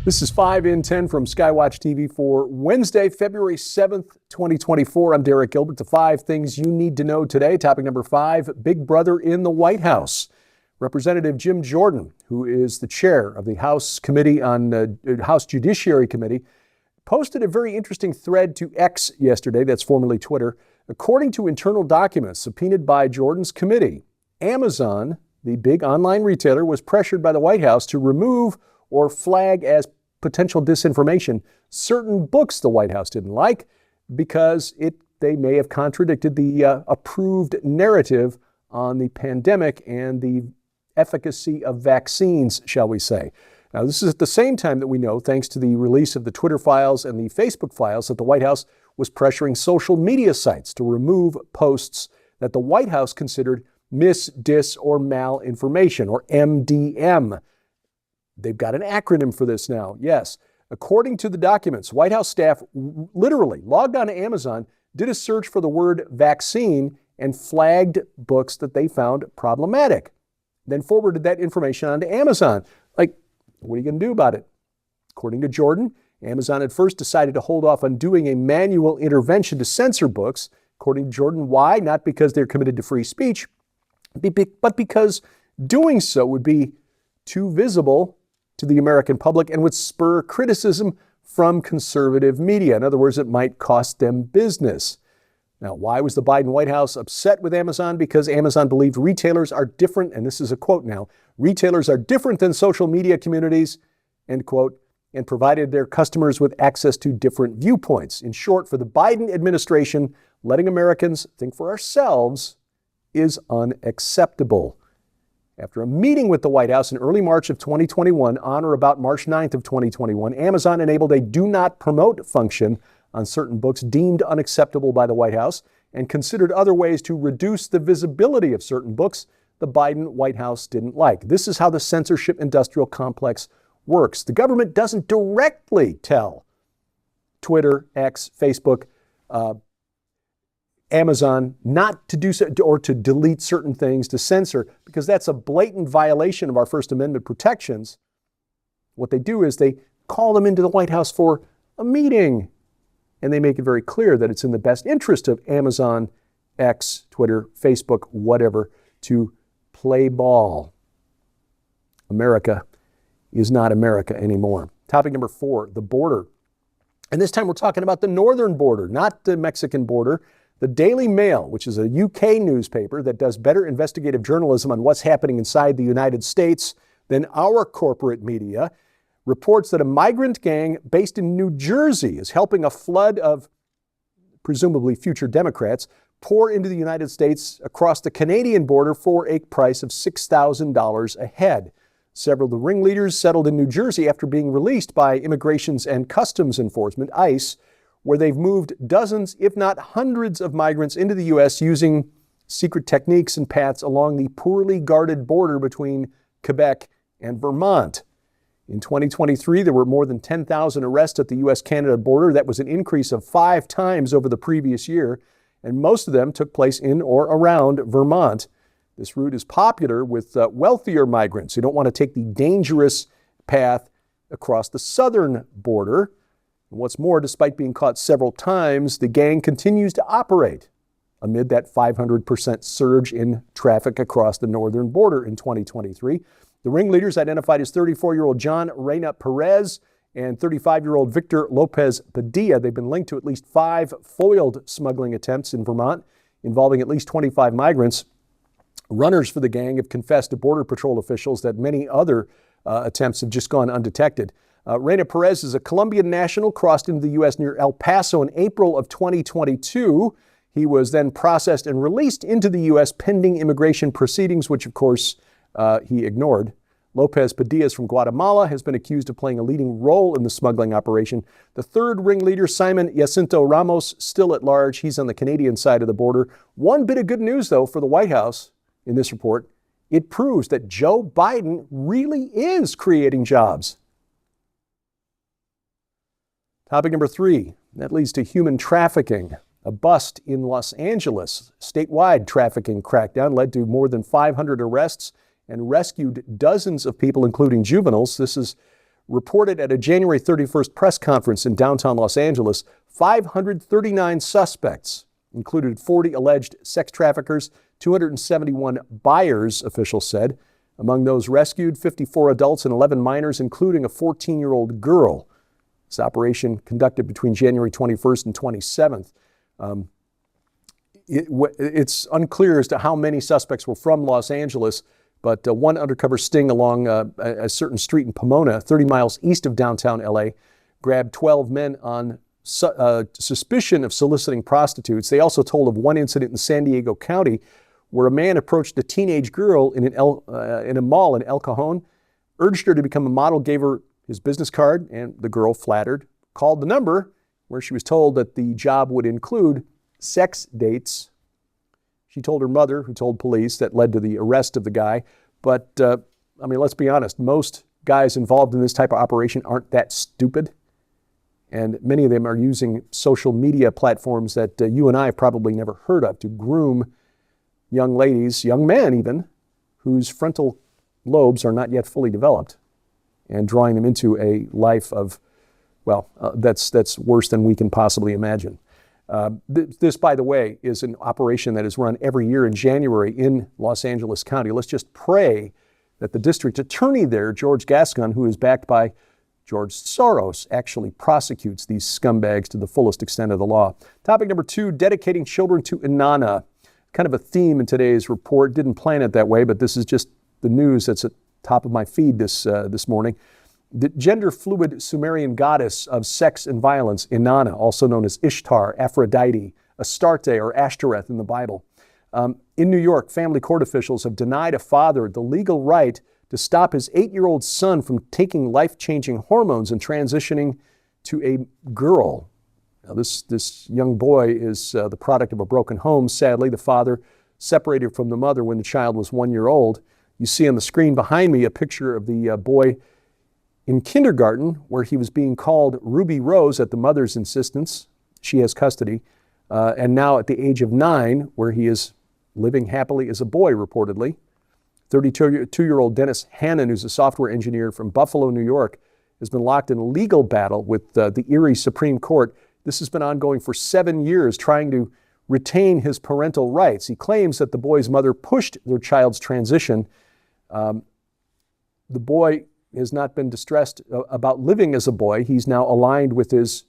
This is 5 in 10 from Skywatch TV for Wednesday, February 7th, 2024. I'm Derek Gilbert. The 5 things you need to know today. Topic number 5, Big Brother in the White House. Representative Jim Jordan, who is the chair of the House Committee on House Judiciary Committee, posted a very interesting thread to X yesterday, that's formerly Twitter. According to internal documents subpoenaed by Jordan's committee, Amazon, the big online retailer, was pressured by the White House to remove or flag as potential disinformation certain books the White House didn't like because they may have contradicted the approved narrative on the pandemic and the efficacy of vaccines, shall we say. Now, this is at the same time that we know, thanks to the release of the Twitter files and the Facebook files, that the White House was pressuring social media sites to remove posts that the White House considered mis, dis, or malinformation, or MDM. They've got an acronym for this now. Yes. According to the documents, White House staff literally logged on to Amazon, did a search for the word vaccine, and flagged books that they found problematic. Then forwarded that information onto Amazon. Like, what are you going to do about it? According to Jordan, Amazon at first decided to hold off on doing a manual intervention to censor books. According to Jordan, why? Not because they're committed to free speech, but because doing so would be too visible to the American public and would spur criticism from conservative media. In other words, it might cost them business. Now, why was the Biden White House upset with Amazon? Because Amazon believed retailers are different, and this is a quote now, retailers are different than social media communities, end quote, and provided their customers with access to different viewpoints. In short, for the Biden administration, letting Americans think for ourselves is unacceptable. After a meeting with the White House in early March of 2021, on or about March 9th of 2021, Amazon enabled a do not promote function on certain books deemed unacceptable by the White House and considered other ways to reduce the visibility of certain books the Biden White House didn't like. This is how the censorship-industrial complex works. The government doesn't directly tell Twitter, X, Facebook, Amazon not to do so or to delete certain things, to censor, because that's a blatant violation of our First Amendment protections. What they do is they call them into the White House for a meeting, and they make it very clear that it's in the best interest of Amazon, X, Twitter, Facebook, whatever, to play ball. America is not America anymore. Topic number 4, the border. And this time we're talking about the northern border, not the Mexican border. The Daily Mail, which is a UK newspaper that does better investigative journalism on what's happening inside the United States than our corporate media, reports that a migrant gang based in New Jersey is helping a flood of presumably future Democrats pour into the United States across the Canadian border for a price of $6,000 a head. Several of the ringleaders settled in New Jersey after being released by Immigrations and Customs Enforcement, ICE, where they've moved dozens, if not hundreds, of migrants into the U.S. using secret techniques and paths along the poorly guarded border between Quebec and Vermont. In 2023, there were more than 10,000 arrests at the U.S.-Canada border. That was an increase of 5 times over the previous year, and most of them took place in or around Vermont. This route is popular with wealthier migrants who don't want to take the dangerous path across the southern border. And what's more, despite being caught several times, the gang continues to operate amid that 500% surge in traffic across the northern border in 2023. The ringleaders, identified as 34-year-old John Reyna Perez and 35-year-old Victor Lopez Padilla, they've been linked to at least 5 foiled smuggling attempts in Vermont involving at least 25 migrants. Runners for the gang have confessed to Border Patrol officials that many other attempts have just gone undetected. Reyna Perez is a Colombian national, crossed into the U.S. near El Paso in April of 2022. He was then processed and released into the U.S. pending immigration proceedings, which, of course, he ignored. Lopez Padilla from Guatemala has been accused of playing a leading role in the smuggling operation. The third ringleader, Simon Jacinto Ramos, still at large. He's on the Canadian side of the border. One bit of good news, though, for the White House in this report. It proves that Joe Biden really is creating jobs. Topic number 3, that leads to human trafficking. A bust in Los Angeles. Statewide trafficking crackdown led to more than 500 arrests and rescued dozens of people, including juveniles. This is reported at a January 31st press conference in downtown Los Angeles, 539 suspects, included 40 alleged sex traffickers, 271 buyers, officials said. Among those rescued, 54 adults and 11 minors, including a 14-year-old girl. This operation conducted between January 21st and 27th. It's unclear as to how many suspects were from Los Angeles, but one undercover sting along a certain street in Pomona, 30 miles east of downtown LA, grabbed 12 men on suspicion of soliciting prostitutes. They also told of one incident in San Diego County where a man approached a teenage girl in a mall in El Cajon, urged her to become a model, gave her his business card, and the girl, flattered, called the number where she was told that the job would include sex dates. She told her mother, who told police. That led to the arrest of the guy. But, let's be honest, most guys involved in this type of operation aren't that stupid. And many of them are using social media platforms that you and I have probably never heard of to groom young ladies, young men even, whose frontal lobes are not yet fully developed, and drawing them into a life of, that's worse than we can possibly imagine. This, by the way, is an operation that is run every year in January in Los Angeles County. Let's just pray that the district attorney there, George Gascon, who is backed by George Soros, actually prosecutes these scumbags to the fullest extent of the law. Topic number 2, dedicating children to Inanna. Kind of a theme in today's report. Didn't plan it that way, but this is just the news that's at the top of my feed this morning. The gender-fluid Sumerian goddess of sex and violence, Inanna, also known as Ishtar, Aphrodite, Astarte, or Ashtoreth in the Bible. In New York, family court officials have denied a father the legal right to stop his 8-year-old son from taking life-changing hormones and transitioning to a girl. Now, this young boy is the product of a broken home. Sadly, the father separated from the mother when the child was 1 year old. You see on the screen behind me a picture of the boy in kindergarten, where he was being called Ruby Rose at the mother's insistence. She has custody. And now at the age of 9, where he is living happily as a boy, reportedly. 32-year-old Dennis Hannon, who's a software engineer from Buffalo, New York, has been locked in a legal battle with the Erie Supreme Court. This has been ongoing for 7 years, trying to retain his parental rights. He claims that the boy's mother pushed their child's transition. The boy has not been distressed about living as a boy. He's now aligned with his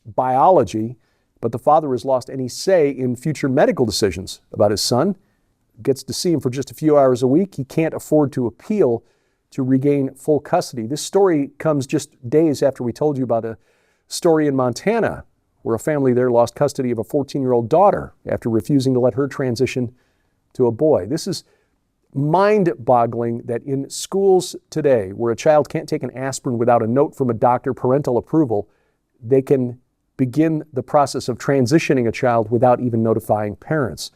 biology, but the father has lost any say in future medical decisions about his son. Gets to see him for just a few hours a week. He can't afford to appeal to regain full custody. This story comes just days after we told you about a story in Montana where a family there lost custody of a 14-year-old daughter after refusing to let her transition to a boy. This is mind-boggling that in schools today, where a child can't take an aspirin without a note from a doctor, parental approval, they can begin the process of transitioning a child without even notifying parents.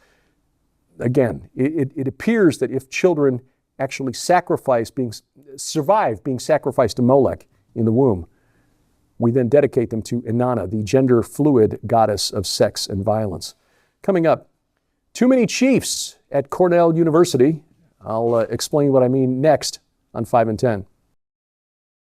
Again, it appears that if children actually survive being sacrificed to Molech in the womb, we then dedicate them to Inanna, the gender-fluid goddess of sex and violence. Coming up, too many chiefs at Cornell University. I'll explain what I mean next on 5 and 10.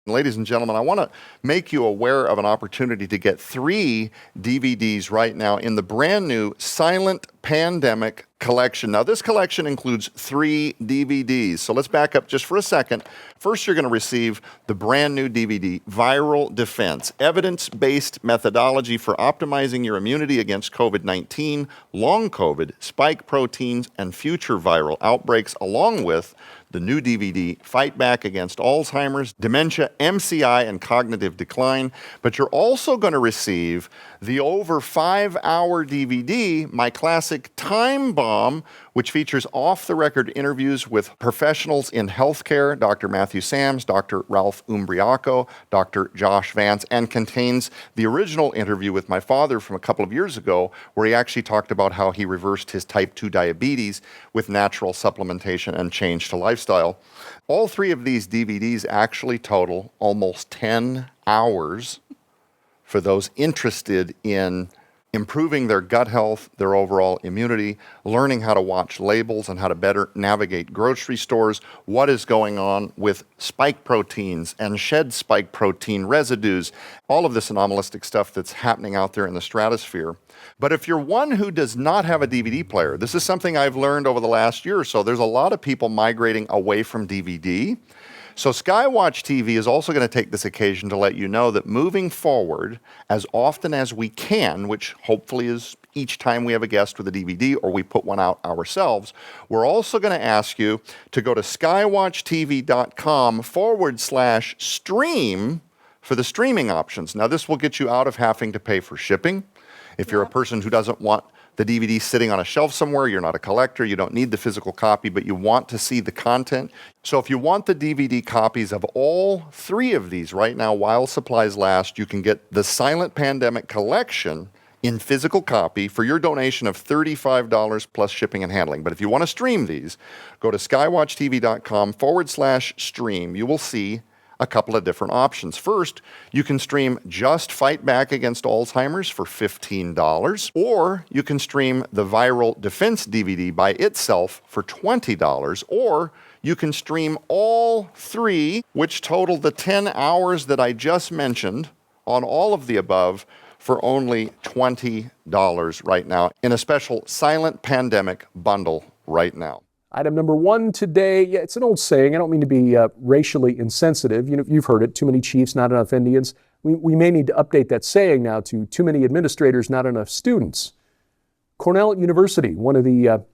Ladies and gentlemen, I want to make you aware of an opportunity to get 3 DVDs right now in the brand new Silent Pandemic collection. Now, this collection includes 3 DVDs. So let's back up just for a second. First, you're going to receive the brand new DVD, Viral Defense, evidence-based methodology for optimizing your immunity against COVID-19, long COVID, spike proteins, and future viral outbreaks, along with the new DVD, Fight Back Against Alzheimer's, Dementia, MCI, and Cognitive Decline. But you're also going to receive the over 5-hour DVD, My Classic Time Bomb, which features off-the-record interviews with professionals in healthcare, Dr. Matthew Sams, Dr. Ralph Umbriaco, Dr. Josh Vance, and contains the original interview with my father from a couple of years ago, where he actually talked about how he reversed his type 2 diabetes with natural supplementation and change to lifestyle. All 3 of these DVDs actually total almost 10 hours for those interested in improving their gut health, their overall immunity, learning how to watch labels and how to better navigate grocery stores, what is going on with spike proteins and shed spike protein residues, all of this anomalistic stuff that's happening out there in the stratosphere. But if you're one who does not have a DVD player, this is something I've learned over the last year or so. There's a lot of people migrating away from DVD. So Skywatch TV is also going to take this occasion to let you know that moving forward, as often as we can, which hopefully is each time we have a guest with a DVD or we put one out ourselves, we're also going to ask you to go to skywatchtv.com/stream for the streaming options. Now, this will get you out of having to pay for shipping. If you're a person who doesn't want the DVD sitting on a shelf somewhere, you're not a collector, you don't need the physical copy, but you want to see the content. So if you want the DVD copies of all three of these right now while supplies last, you can get the Silent Pandemic Collection in physical copy for your donation of $35 plus shipping and handling. But if you want to stream these, go to skywatchtv.com/stream. You will see a couple of different options. First, you can stream just Fight Back Against Alzheimer's for $15, or you can stream the Viral Defense DVD by itself for $20, or you can stream all three, which total the 10 hours that I just mentioned on all of the above, for only $20 right now in a special Silent Pandemic bundle right now. Item number one today, yeah, it's an old saying. I don't mean to be racially insensitive. You know, you've heard it, too many chiefs, not enough Indians. We may need to update that saying now to too many administrators, not enough students. Cornell University, one of the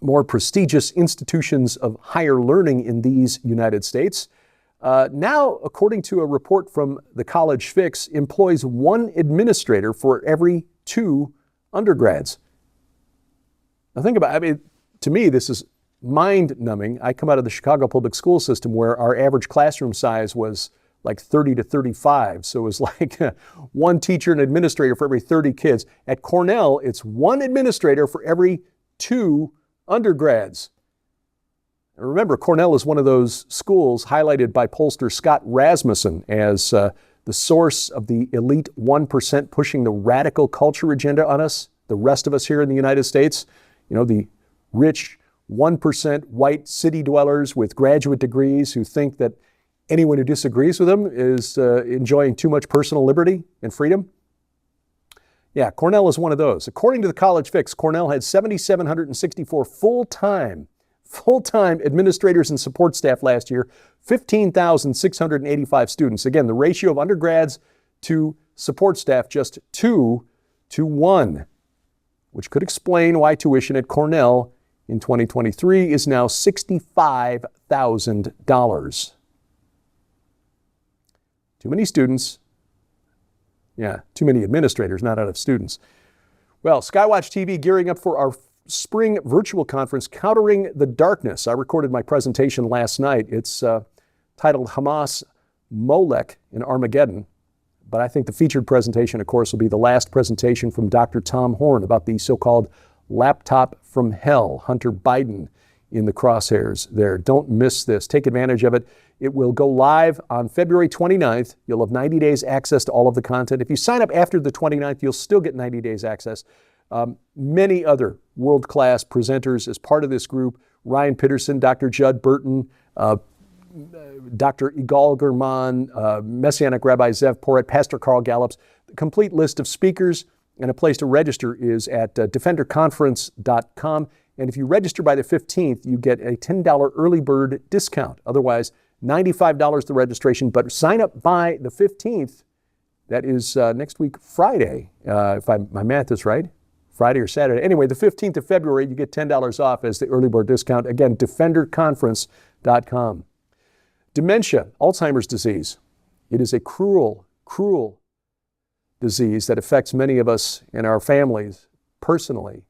more prestigious institutions of higher learning in these United States, now, according to a report from the College Fix, employs one administrator for every 2 undergrads. Now think about it. I mean, to me, this is mind-numbing. I come out of the Chicago public school system where our average classroom size was like 30 to 35. So it was like one teacher and administrator for every 30 kids. At Cornell, it's one administrator for every 2 undergrads. And remember, Cornell is one of those schools highlighted by pollster Scott Rasmussen as the source of the elite 1% pushing the radical culture agenda on us, the rest of us here in the United States. You know, the rich 1% white city dwellers with graduate degrees who think that anyone who disagrees with them is enjoying too much personal liberty and freedom. Yeah, Cornell is one of those. According to the College Fix, Cornell had 7,764 full-time administrators and support staff last year, 15,685 students. Again, the ratio of undergrads to support staff just 2 to 1, which could explain why tuition at Cornell in 2023 is now $65,000. Too many students. Yeah, too many administrators, not enough students. Well, Skywatch TV gearing up for our spring virtual conference, Countering the Darkness. I recorded my presentation last night. It's titled Hamas, Molech, and Armageddon. But I think the featured presentation, of course, will be the last presentation from Dr. Tom Horn about the so-called laptop from hell, Hunter Biden in the crosshairs there. Don't miss this. Take advantage of it. It will go live on February 29th. You'll have 90 days access to all of the content. If you sign up after the 29th, you'll still get 90 days access. Many other world-class presenters as part of this group: Ryan Peterson, Dr. Judd Burton, Dr. Igal German, Messianic Rabbi Zev Porat, Pastor Carl Gallups. The complete list of speakers and a place to register is at defenderconference.com. And if you register by the 15th, you get a $10 early bird discount. Otherwise, $95 the registration, but sign up by the 15th. That is next week, Friday, if my math is right. Friday or Saturday. Anyway, the 15th of February, you get $10 off as the early bird discount. Again, defenderconference.com. Dementia, Alzheimer's disease. It is a cruel, cruel disease that affects many of us and our families personally.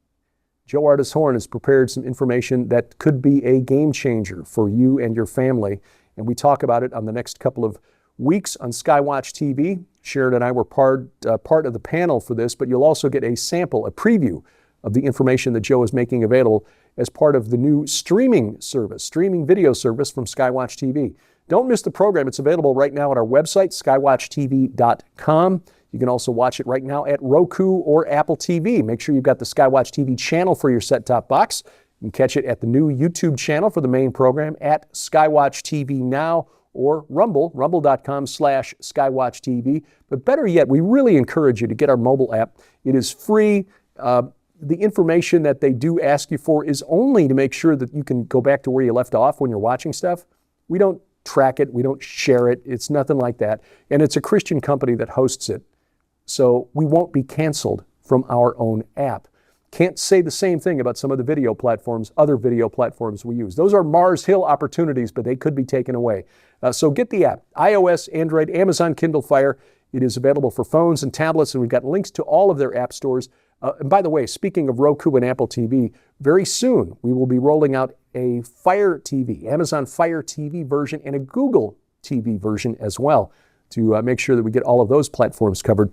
Joe Artis Horn has prepared some information that could be a game changer for you and your family. And we talk about it on the next couple of weeks on Skywatch TV. Sharon and I were part of the panel for this, but you'll also get a sample, a preview of the information that Joe is making available as part of the new streaming video service from Skywatch TV. Don't miss the program. It's available right now at our website, skywatchtv.com. You can also watch it right now at Roku or Apple TV. Make sure you've got the Skywatch TV channel for your set-top box. You can catch it at the new YouTube channel for the main program at Skywatch TV Now or rumble.com/Skywatch TV. But better yet, we really encourage you to get our mobile app. It is free. The information that they do ask you for is only to make sure that you can go back to where you left off when you're watching stuff. We don't track it. We don't share it. It's nothing like that. And it's a Christian company that hosts it. So we won't be canceled from our own app. Can't say the same thing about some of the video platforms, other video platforms we use. Those are Mars Hill opportunities, but they could be taken away. So get the app, iOS, Android, Amazon Kindle Fire. It is available for phones and tablets, and we've got links to all of their app stores. And by the way, speaking of Roku and Apple TV, very soon we will be rolling out a Fire TV, Amazon Fire TV version, and a Google TV version as well to make sure that we get all of those platforms covered.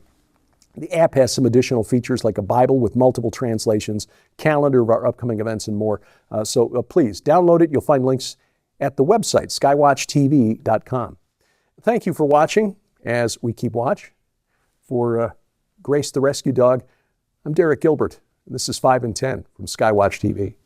The app has some additional features like a Bible with multiple translations, calendar of our upcoming events, and more. So please download it. You'll find links at the website, skywatchtv.com. Thank you for watching as we keep watch. For Grace the Rescue Dog, I'm Derek Gilbert, and this is 5 and 10 from Skywatch TV.